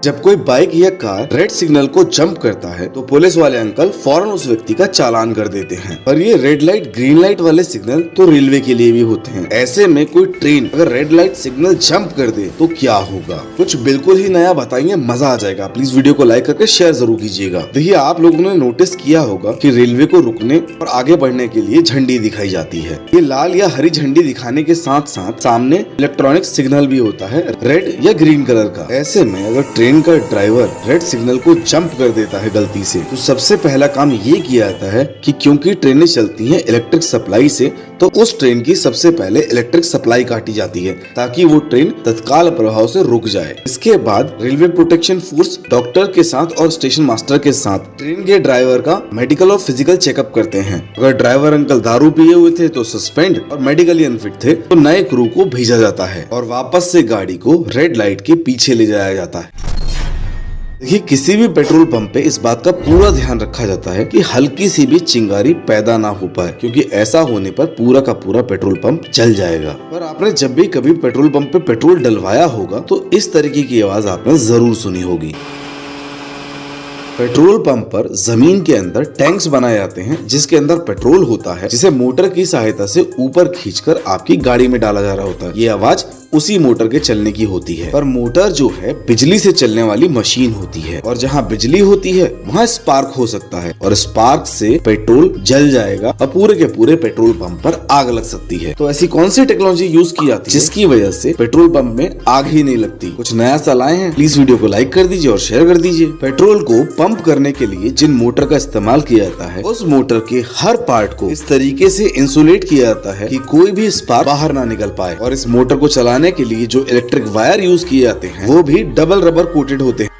जब कोई बाइक या कार रेड सिग्नल को जंप करता है तो पुलिस वाले अंकल फौरन उस व्यक्ति का चालान कर देते हैं। पर ये रेड लाइट ग्रीन लाइट वाले सिग्नल तो रेलवे के लिए भी होते हैं। ऐसे में कोई ट्रेन अगर रेड लाइट सिग्नल जंप कर दे तो क्या होगा, कुछ बिल्कुल ही नया बताएंगे, मजा आ जाएगा। प्लीज वीडियो को लाइक करके शेयर जरूर कीजिएगा। देखिए, आप लोगों ने नोटिस किया होगा कि रेलवे को रुकने और आगे बढ़ने के लिए झंडी दिखाई जाती है। ये लाल या हरी झंडी दिखाने के साथ साथ सामने इलेक्ट्रॉनिक सिग्नल भी होता है रेड या ग्रीन कलर का। ऐसे में अगर ट्रेन का ड्राइवर रेड सिग्नल को जंप कर देता है गलती से, तो सबसे पहला काम ये किया जाता है कि क्योंकि ट्रेनें चलती हैं इलेक्ट्रिक सप्लाई से, तो उस ट्रेन की सबसे पहले इलेक्ट्रिक सप्लाई काटी जाती है ताकि वो ट्रेन तत्काल प्रभाव से रुक जाए। इसके बाद रेलवे प्रोटेक्शन फोर्स डॉक्टर के साथ और स्टेशन मास्टर के साथ ट्रेन के ड्राइवर का मेडिकल और फिजिकल चेकअप करते हैं। अगर ड्राइवर अंकल दारू पिए हुए थे तो सस्पेंड और मेडिकली अनफिट थे तो नए क्रू को भेजा जाता है और वापस से गाड़ी को रेड लाइट के पीछे ले जाया जाता है। देखिए, किसी भी पेट्रोल पंप पे इस बात का पूरा ध्यान रखा जाता है कि हल्की सी भी चिंगारी पैदा ना हो पाए, क्योंकि ऐसा होने पर पूरा का पूरा पेट्रोल पंप जल जाएगा। पर आपने जब भी कभी पेट्रोल पंप पे पेट्रोल डलवाया होगा तो इस तरीके की आवाज आपने जरूर सुनी होगी। पेट्रोल पंप पर जमीन के अंदर टैंक्स बनाए जाते हैं जिसके अंदर पेट्रोल होता है, जिसे मोटर की सहायता से ऊपर खींचकर आपकी गाड़ी में डाला जा रहा होता है। ये आवाज उसी मोटर के चलने की होती है। पर मोटर जो है बिजली से चलने वाली मशीन होती है और जहाँ बिजली होती है वहाँ स्पार्क हो सकता है और स्पार्क से पेट्रोल जल जाएगा और पूरे के पूरे पेट्रोल पंप पर आग लग सकती है। तो ऐसी कौन सी टेक्नोलॉजी यूज की जाती है जिसकी वजह से पेट्रोल पंप में आग ही नहीं लगती? कुछ नया सा लाए हैं, प्लीज वीडियो को लाइक कर दीजिए और शेयर कर दीजिए। पेट्रोल को पंप करने के लिए जिन मोटर का इस्तेमाल किया जाता है उस मोटर के हर पार्ट को इस तरीके से इंसुलेट किया जाता है कि कोई भी स्पार्क बाहर ना निकल पाए। और इस मोटर को चलाने के लिए जो इलेक्ट्रिक वायर यूज किए जाते हैं वो भी डबल रबर कोटेड होते हैं।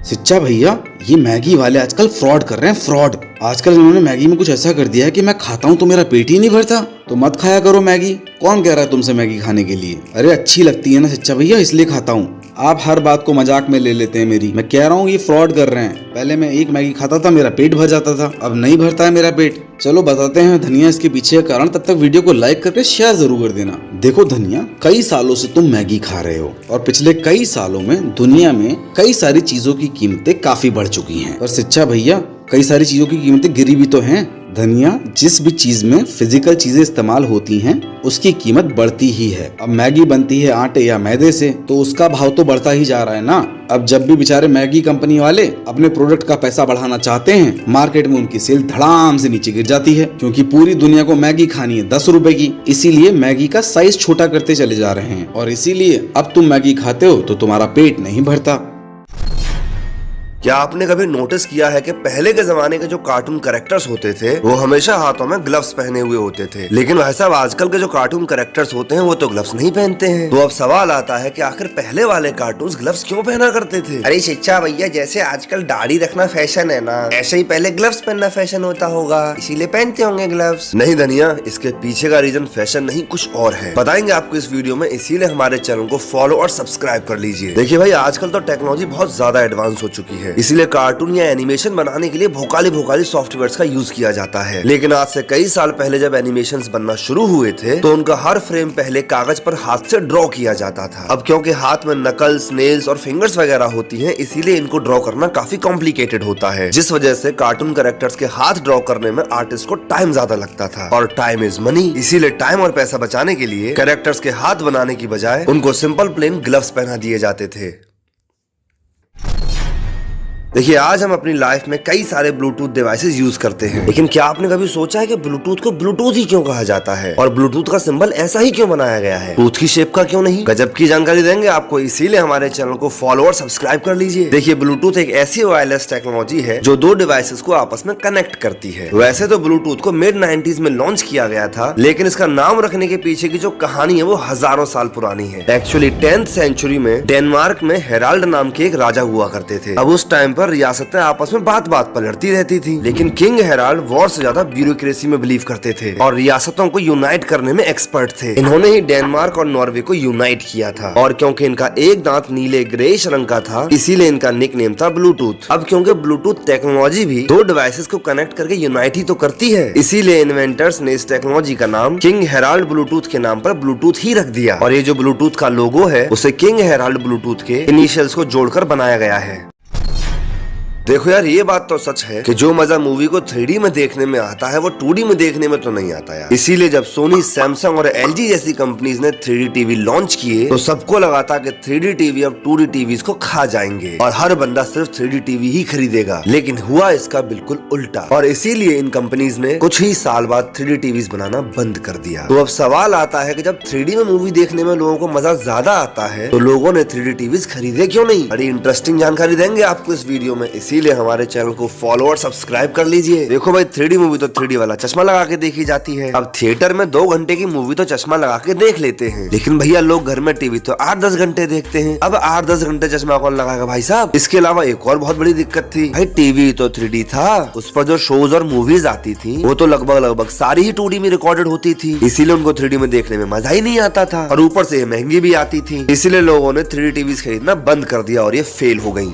सच्चा भैया, ये मैगी वाले आजकल फ्रॉड कर रहे हैं, फ्रॉड। आजकल इन्होंने मैगी में कुछ ऐसा कर दिया है कि मैं खाता हूँ तो मेरा पेट ही नहीं भरता। तो मत खाया करो मैगी। कौन कह रहा है तुमसे मैगी खाने के लिए? अरे अच्छी लगती है ना सच्चा भैया, इसलिए खाता हूँ। आप हर बात को मजाक में ले लेते हैं मेरी। मैं कह रहा हूँ ये फ्रॉड कर रहे हैं। पहले मैं एक मैगी खाता था, मेरा पेट भर जाता था, अब नहीं भरता है मेरा पेट। चलो बताते हैं धनिया इसके पीछे का कारण। तब तक वीडियो को लाइक करके शेयर जरूर कर देना। देखो धनिया, कई सालों से तुम मैगी खा रहे हो और पिछले कई सालों में दुनिया में कई सारी चीजों की कीमतें काफी बढ़ चुकी हैं। पर सच्चा भैया, कई सारी चीजों की कीमतें गिरी भी तो हैं। धनिया, जिस भी चीज में फिजिकल चीजें इस्तेमाल होती हैं उसकी कीमत बढ़ती ही है। अब मैगी बनती है आटे या मैदे से तो उसका भाव तो बढ़ता ही जा रहा है ना। अब जब भी बेचारे मैगी कंपनी वाले अपने प्रोडक्ट का पैसा बढ़ाना चाहते हैं, मार्केट में उनकी सेल धड़ाम से नीचे गिर जाती है, क्योंकि पूरी दुनिया को मैगी खानी है 10 रुपए की। इसीलिए मैगी का साइज छोटा करते चले जा रहे हैं और इसीलिए अब तुम मैगी खाते हो तो तुम्हारा पेट नहीं भरता। क्या आपने कभी नोटिस किया है कि पहले के जमाने के जो कार्टून कैरेक्टर्स होते थे वो हमेशा हाथों में ग्लव्स पहने हुए होते थे, लेकिन भाई साहब आजकल के जो कार्टून कैरेक्टर्स होते हैं वो तो ग्लव्स नहीं पहनते हैं। तो अब सवाल आता है कि आखिर पहले वाले कार्टून्स ग्लव्स क्यों पहना करते थे? अरे शिक्षा भैया, जैसे आजकल दाढ़ी रखना फैशन है ना, ऐसे ही पहले ग्लव्स पहनना फैशन होता होगा, इसीलिए पहनते होंगे ग्लव्स। नहीं धनिया, इसके पीछे का रीजन फैशन नहीं कुछ और है, बताएंगे आपको इस वीडियो में। इसीलिए हमारे चैनल को फॉलो और सब्सक्राइब कर लीजिए। देखिए भाई, आजकल तो टेक्नोलॉजी बहुत ज्यादा एडवांस हो चुकी है, इसलिए कार्टून या एनिमेशन बनाने के लिए भोकाली सॉफ्टवेयर्स का यूज किया जाता है। लेकिन आज से कई साल पहले जब एनिमेशंस बनना शुरू हुए थे तो उनका हर फ्रेम पहले कागज पर हाथ से ड्रॉ किया जाता था। अब क्योंकि हाथ में नकल्स, नेल्स और फिंगर्स वगैरह होती हैं, इसीलिए इनको ड्रॉ करना काफी कॉम्प्लिकेटेड होता है, जिस वजह से कार्टून कैरेक्टर्स के हाथ ड्रॉ करने में आर्टिस्ट को टाइम ज्यादा लगता था। और टाइम इज मनी, इसीलिए टाइम और पैसा बचाने के लिए कैरेक्टर्स के हाथ बनाने की बजाय उनको सिंपल प्लेन ग्लव्स पहना दिए जाते थे। देखिए, आज हम अपनी लाइफ में कई सारे ब्लूटूथ डिवाइसेस यूज करते हैं, लेकिन क्या आपने कभी सोचा है कि ब्लूटूथ को ब्लूटूथ ही क्यों कहा जाता है और ब्लूटूथ का सिंबल ऐसा ही क्यों बनाया गया है? टूथ की शेप का क्यों नहीं? गजब की जानकारी देंगे आपको, इसीलिए हमारे चैनल को फॉलो और सब्सक्राइब कर लीजिए। देखिए, ब्लूटूथ एक ऐसी वायरलेस टेक्नोलॉजी है जो दो डिवाइसेस को आपस में कनेक्ट करती है। वैसे तो ब्लूटूथ को मिड 90s में लॉन्च किया गया था, लेकिन इसका नाम रखने के पीछे की जो कहानी है वो हजारों साल पुरानी है। एक्चुअली 10th सेंचुरी में डेनमार्क में हेराल्ड नाम के एक राजा हुआ करते थे। अब उस टाइम पर पर रियासतें आपस में बात बात पर लड़ती रहती थी। लेकिन किंग हेराल्ड वॉर से ज्यादा ब्यूरोक्रेसी में बिलीव करते थे और रियासतों को यूनाइट करने में एक्सपर्ट थे। इन्होंने ही डेनमार्क और नॉर्वे को यूनाइट किया था और क्योंकि इनका एक दांत नीले ग्रेइश रंग का था इसीलिए इनका निकनेम था ब्लूटूथ। अब क्योंकि ब्लूटूथ टेक्नोलॉजी भी दो डिवाइसेस को कनेक्ट करके यूनाइट ही तो करती है, इसीलिए इन्वेंटर्स ने इस टेक्नोलॉजी का नाम किंग हेराल्ड ब्लूटूथ के नाम पर ब्लूटूथ ही रख दिया। और ये जो ब्लूटूथ का लोगो है उसे किंग हेराल्ड ब्लूटूथ के इनिशियल्स को जोड़कर बनाया गया है। देखो यार, ये बात तो सच है कि जो मजा मूवी को 3D में देखने में आता है वो 2D में देखने में तो नहीं आता यार। इसीलिए जब सोनी, सैमसंग और LG जैसी कंपनीज ने 3D टीवी लॉन्च किए तो सबको लगा था कि 3D टीवी अब 2D टीवीज को खा जाएंगे और हर बंदा सिर्फ 3D टीवी ही खरीदेगा। लेकिन हुआ इसका बिल्कुल उल्टा और इसीलिए इन कंपनीज ने कुछ ही साल बाद 3D टीवीज बनाना बंद कर दिया। तो अब सवाल आता है कि जब 3D में मूवी देखने में लोगों को मजा ज्यादा आता है तो लोगों ने 3D टीवीज खरीदे क्यों नहीं? बड़ी इंटरेस्टिंग जानकारी देंगे आपको इस वीडियो में, इसीलिए हमारे चैनल को फॉलो और सब्सक्राइब कर लीजिए। देखो भाई, 3D मूवी तो 3D वाला चश्मा लगा के देखी जाती है। अब थिएटर में 2 घंटे की मूवी तो चश्मा लगा के देख लेते हैं, लेकिन भैया लोग घर में टीवी तो 8-10 घंटे देखते हैं। अब 8-10 घंटे चश्मा कौन लगाएगा भाई साहब? इसके अलावा एक और बहुत बड़ी दिक्कत थी भाई, टीवी तो 3D था, उस पर जो शोज और मूवीज आती थी वो तो लगभग सारी ही 2D में रिकॉर्डेड होती थी, इसीलिए उनको 3D में देखने में मजा ही नहीं आता था और ऊपर से महंगी भी आती थी। इसीलिए लोगों ने 3D टीवीज खरीदना बंद कर दिया और ये फेल हो गई।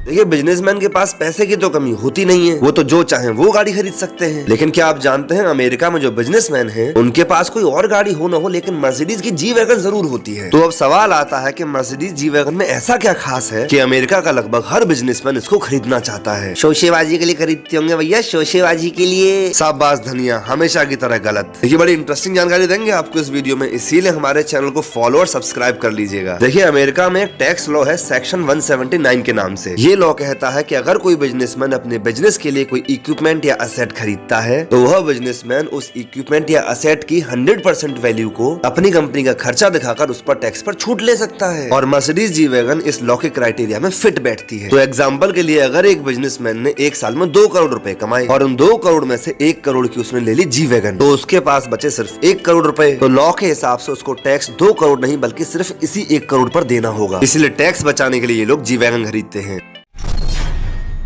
देखिए, बिजनेसमैन के पास पैसे की तो कमी होती नहीं है, वो तो जो चाहे वो गाड़ी खरीद सकते हैं। लेकिन क्या आप जानते हैं अमेरिका में जो बिजनेसमैन हैं उनके पास कोई और गाड़ी हो न हो लेकिन मर्सिडीज की जी वैगन जरूर होती है। तो अब सवाल आता है कि मर्सिडीज जी वैगन में ऐसा क्या खास है कि अमेरिका का लगभग हर बिजनेसमैन इसको खरीदना चाहता है? शोशेबाजी के लिए खरीदते होंगे भैया, शोशेबाजी के लिए। शाबाश धनिया, हमेशा की तरह गलत। देखिए, बड़ी इंटरेस्टिंग जानकारी देंगे आपको इस वीडियो में, इसीलिए हमारे चैनल को फॉलो और सब्सक्राइब कर लीजिएगा। देखिए, अमेरिका में एक टैक्स लॉ है सेक्शन 179 के नाम से। ये लॉ कहता है कि अगर कोई बिजनेसमैन अपने बिजनेस के लिए कोई इक्विपमेंट या असेट खरीदता है तो वह बिजनेसमैन उस इक्विपमेंट या असेट की 100% वैल्यू को अपनी कंपनी का खर्चा दिखाकर उस पर टैक्स पर छूट ले सकता है और मर्सिडीज जी वैगन इस लॉ के क्राइटेरिया में फिट बैठती है। तो एग्जाम्पल के लिए अगर एक बिजनेसमैन ने एक साल में 2 करोड़ रुपए कमाए और उन 2 करोड़ में से 1 करोड़ की उसने ले ली जी वैगन, तो उसके पास बचे सिर्फ 1 करोड़ रुपए। तो लॉ के हिसाब से उसको टैक्स 2 करोड़ नहीं बल्कि सिर्फ इसी 1 करोड़ पर देना होगा। इसलिए टैक्स बचाने के लिए ये लोग जी वैगन खरीदते हैं।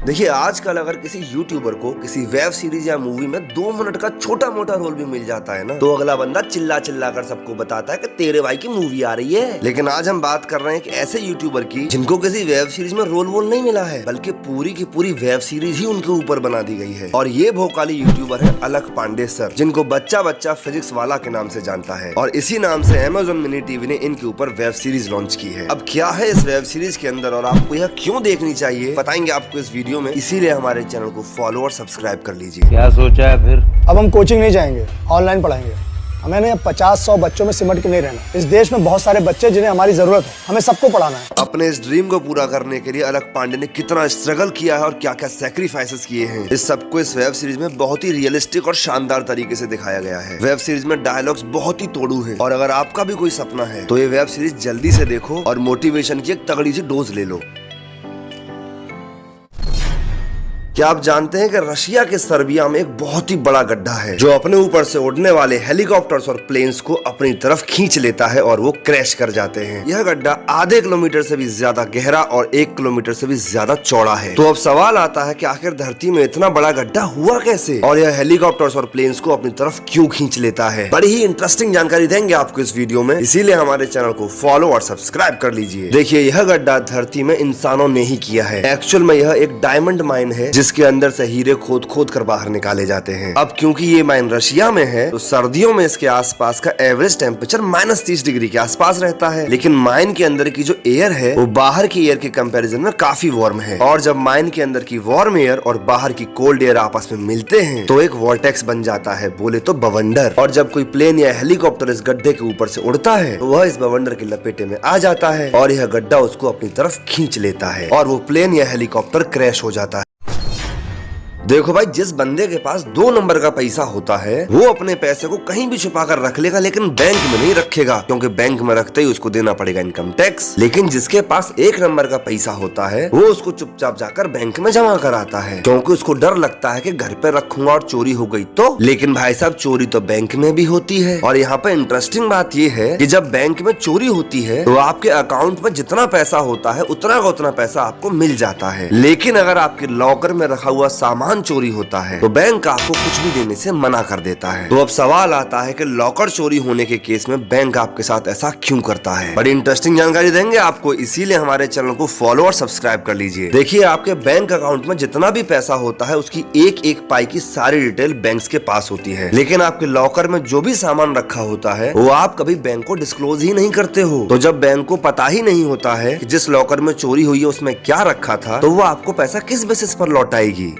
देखिए, आजकल अगर किसी यूट्यूबर को किसी वेब सीरीज या मूवी में 2 मिनट का छोटा मोटा रोल भी मिल जाता है ना, तो अगला बंदा चिल्ला चिल्ला कर सबको बताता है कि तेरे भाई की मूवी आ रही है। लेकिन आज हम बात कर रहे हैं कि ऐसे यूट्यूबर की जिनको किसी वेब सीरीज में रोल वोल नहीं मिला है बल्कि पूरी की पूरी वेब सीरीज ही उनके ऊपर बना दी गई है। और ये भोकाली यूट्यूबर है अलख पांडे सर, जिनको बच्चा बच्चा फिजिक्स वाला के नाम से जानता है और इसी नाम से Amazon मिनी टीवी ने इनके ऊपर वेब सीरीज लॉन्च की है। अब क्या है इस वेब सीरीज के अंदर और आपको यह क्यों देखनी चाहिए बताएंगे आपको इस वीडियो में, इसीलिए हमारे चैनल को फॉलो और सब्सक्राइब कर लीजिए। क्या सोचा है फिर? अब हम कोचिंग नहीं जाएंगे, ऑनलाइन पढ़ाएंगे। हमें 50-100 बच्चों में सिमट के नहीं रहना। इस देश में बहुत सारे बच्चे जिन्हें हमारी जरूरत है, हमें सबको पढ़ाना है। अपने इस ड्रीम को पूरा करने के लिए अलख पांडे ने कितना स्ट्रगल किया है और क्या क्या सैक्रिफाइसेस किए हैं, इस सबको इस वेब सीरीज में बहुत ही रियलिस्टिक और शानदार तरीके से दिखाया गया है। वेब सीरीज में डायलॉग्स बहुत ही तोड़ू है और अगर आपका भी कोई सपना है तो ये वेब सीरीज जल्दी से देखो और मोटिवेशन की एक तगड़ी सी डोज ले लो। क्या आप जानते हैं कि रशिया के सर्बिया में एक बहुत ही बड़ा गड्ढा है जो अपने ऊपर से उड़ने वाले हेलीकॉप्टर्स और प्लेन्स को अपनी तरफ खींच लेता है और वो क्रैश कर जाते हैं। यह गड्ढा आधे किलोमीटर से भी ज्यादा गहरा और 1 किलोमीटर से भी ज्यादा चौड़ा है। तो अब सवाल आता है कि आखिर धरती में इतना बड़ा गड्ढा हुआ कैसे और यह हेलीकॉप्टर्स और प्लेन्स को अपनी तरफ क्यों खींच लेता है? बड़ी ही इंटरेस्टिंग जानकारी देंगे आपको इस वीडियो में, इसीलिए हमारे चैनल को फॉलो और सब्सक्राइब कर लीजिए। देखिए, यह गड्ढा धरती में इंसानों ने ही किया है। एक्चुअल में यह एक डायमंड माइन है जिसके अंदर से हीरे खोद खोद कर बाहर निकाले जाते हैं। अब क्योंकि ये माइन रशिया में है तो सर्दियों में इसके आसपास का एवरेज टेम्परेचर -30 डिग्री के आसपास रहता है, लेकिन माइन के अंदर की जो एयर है वो बाहर की एयर के कंपैरिजन में काफी वार्म है। और जब माइन के अंदर की वार्म एयर और बाहर की कोल्ड एयर आपस में मिलते हैं तो एक वॉर्टेक्स बन जाता है, बोले तो बवंडर। और जब कोई प्लेन या हेलीकॉप्टर इस गड्ढे के ऊपर से उड़ता है तो वह इस बवंडर के लपेटे में आ जाता है और यह गड्ढा उसको अपनी तरफ खींच लेता है और वो प्लेन या हेलीकॉप्टर क्रैश हो जाता है। देखो भाई, जिस बंदे के पास 2 नंबर का पैसा होता है वो अपने पैसे को कहीं भी छुपा कर रख लेगा, लेकिन बैंक में नहीं रखेगा, क्योंकि बैंक में रखते ही उसको देना पड़ेगा इनकम टैक्स। लेकिन जिसके पास 1 नंबर का पैसा होता है वो उसको चुपचाप जाकर बैंक में जमा कराता है, क्योंकि उसको डर लगता है कि घर पे रखूंगा और चोरी हो गई तो। लेकिन भाई साहब, चोरी तो बैंक में भी होती है। और यहाँ पे इंटरेस्टिंग बात ये है कि जब बैंक में चोरी होती है तो आपके अकाउंट में जितना पैसा होता है उतना का उतना पैसा आपको मिल जाता है। लेकिन अगर आपके लॉकर में रखा हुआ सामान चोरी होता है तो बैंक आपको कुछ भी देने से मना कर देता है। तो अब सवाल आता है कि लॉकर चोरी होने के केस में बैंक आपके साथ ऐसा क्यों करता है। बड़ी इंटरेस्टिंग जानकारी देंगे आपको, इसीलिए हमारे चैनल को फॉलो और सब्सक्राइब कर लीजिए। देखिए, आपके बैंक अकाउंट में जितना भी पैसा होता है उसकी एक एक पाई की सारी डिटेल बैंक्स के पास होती है, लेकिन आपके लॉकर में जो भी सामान रखा होता है वो आप कभी बैंक को डिस्क्लोज ही नहीं करते हो। तो जब बैंक को पता ही नहीं होता है कि जिस लॉकर में चोरी हुई है उसमें क्या रखा था, तो वो आपको पैसा किस बेसिस पर लौटाएगी।